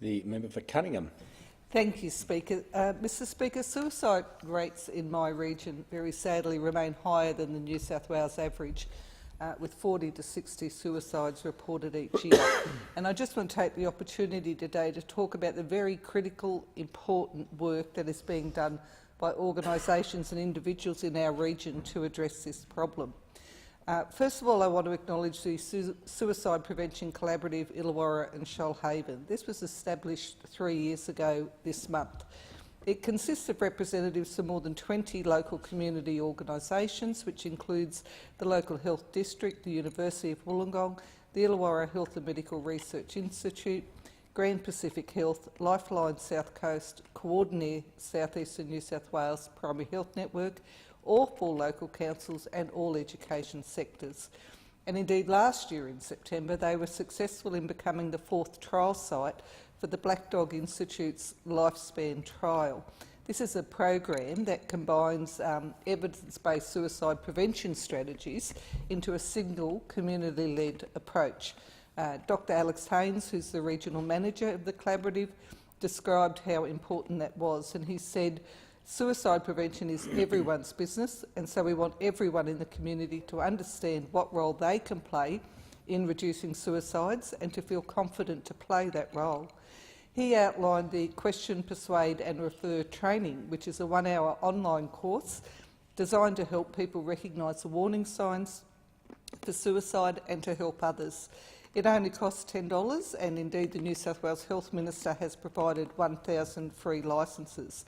The member for Cunningham. Thank you, Speaker. Mr Speaker, suicide rates in my region very sadly remain higher than the New South Wales average, with 40 to 60 suicides reported each year. And I just want to take the opportunity today to talk about the very critical, important work that is being done by organisations and individuals in our region to address this problem. First of all, I want to acknowledge the Suicide Prevention Collaborative Illawarra and Shoalhaven. This was established 3 years ago this month. It consists of representatives from more than 20 local community organisations, which includes the local health district, the University of Wollongong, the Illawarra Health and Medical Research Institute, Grand Pacific Health, Lifeline South Coast, Coordinair South Eastern New South Wales Primary Health Network, all 4 local councils and all education sectors. And indeed last year in September they were successful in becoming the 4th trial site for the Black Dog Institute's Lifespan Trial. This is a program that combines evidence-based suicide prevention strategies into a single community-led approach. Dr Alex Haynes, who's the regional manager of the collaborative, described how important that was, and he said, "Suicide prevention is everyone's business, and so we want everyone in the community to understand what role they can play in reducing suicides and to feel confident to play that role." He outlined the Question, Persuade and Refer training, which is a 1-hour online course designed to help people recognise the warning signs for suicide and to help others. It only costs $10, and indeed the New South Wales Health Minister has provided 1,000 free licences.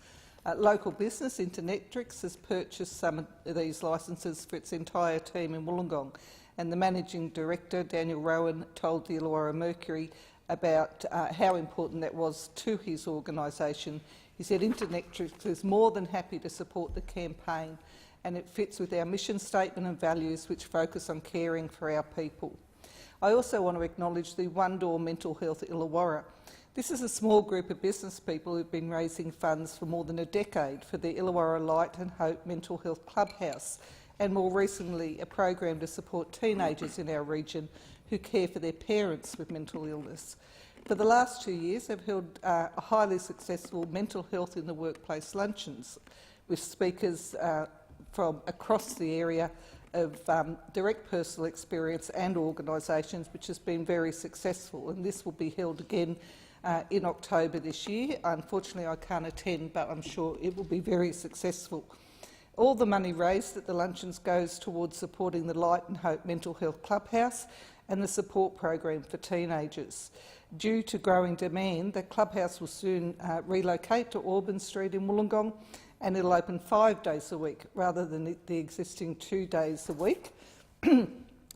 Local business Internetrix has purchased some of these licences for its entire team in Wollongong, and the Managing Director, Daniel Rowan, told the Illawarra Mercury about how important that was to his organisation. He said Internetrix is more than happy to support the campaign, and it fits with our mission statement and values which focus on caring for our people. I also want to acknowledge the One Door Mental Health Illawarra. This is a small group of business people who've been raising funds for more than a decade for the Illawarra Light and Hope Mental Health Clubhouse, and more recently a program to support teenagers in our region who care for their parents with mental illness. For the last 2 years, they've held a highly successful mental health in the workplace luncheons with speakers from across the area of direct personal experience and organisations, which has been very successful, and this will be held again in October this year. Unfortunately, I can't attend, but I'm sure it will be very successful. All the money raised at the luncheons goes towards supporting the Light and Hope Mental Health Clubhouse and the support program for teenagers. Due to growing demand, the clubhouse will soon relocate to Auburn Street in Wollongong, and it'll open 5 days a week rather than the existing 2 days a week.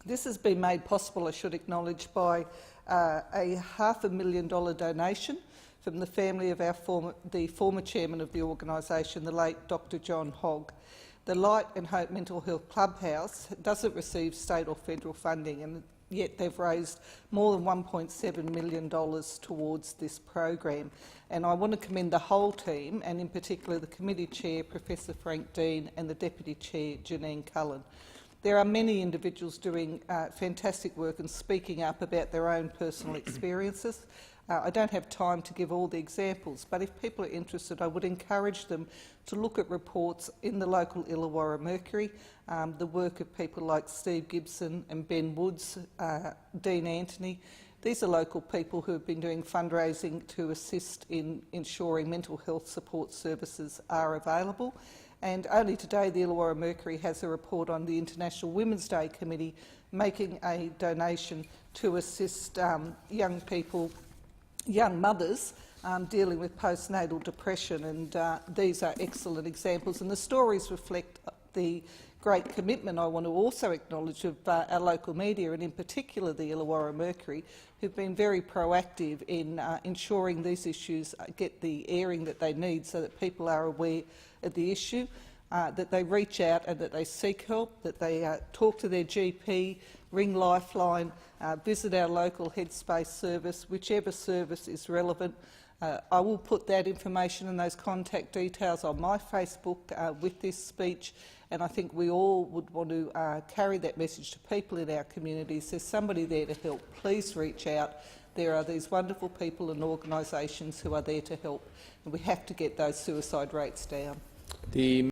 This has been made possible, I should acknowledge, by a $500,000 donation from the family of the former chairman of the organisation, the late Dr John Hogg. The Light and Hope Mental Health Clubhouse doesn't receive state or federal funding, and yet they've raised more than $1.7 million towards this program. And I want to commend the whole team, and in particular the committee chair, Professor Frank Dean, and the deputy chair, Janine Cullen. There are many individuals doing fantastic work and speaking up about their own personal experiences. I don't have time to give all the examples, but if people are interested, I would encourage them to look at reports in the local Illawarra Mercury, the work of people like Steve Gibson and Ben Woods, Dean Anthony. These are local people who have been doing fundraising to assist in ensuring mental health support services are available. And only today the Illawarra Mercury has a report on the International Women's Day Committee making a donation to assist young people, young mothers dealing with postnatal depression, and these are excellent examples, and the stories reflect the great commitment I want to also acknowledge of our local media, and in particular the Illawarra Mercury, who've been very proactive in ensuring these issues get the airing that they need so that people are aware of the issue, that they reach out and that they seek help, that they talk to their GP, ring Lifeline, visit our local Headspace service, whichever service is relevant. I will put that information and those contact details on my Facebook with this speech, and I think we all would want to carry that message to people in our communities. There's somebody there to help. Please reach out. there are these wonderful people and organisations who are there to help, and we have to get those suicide rates down. The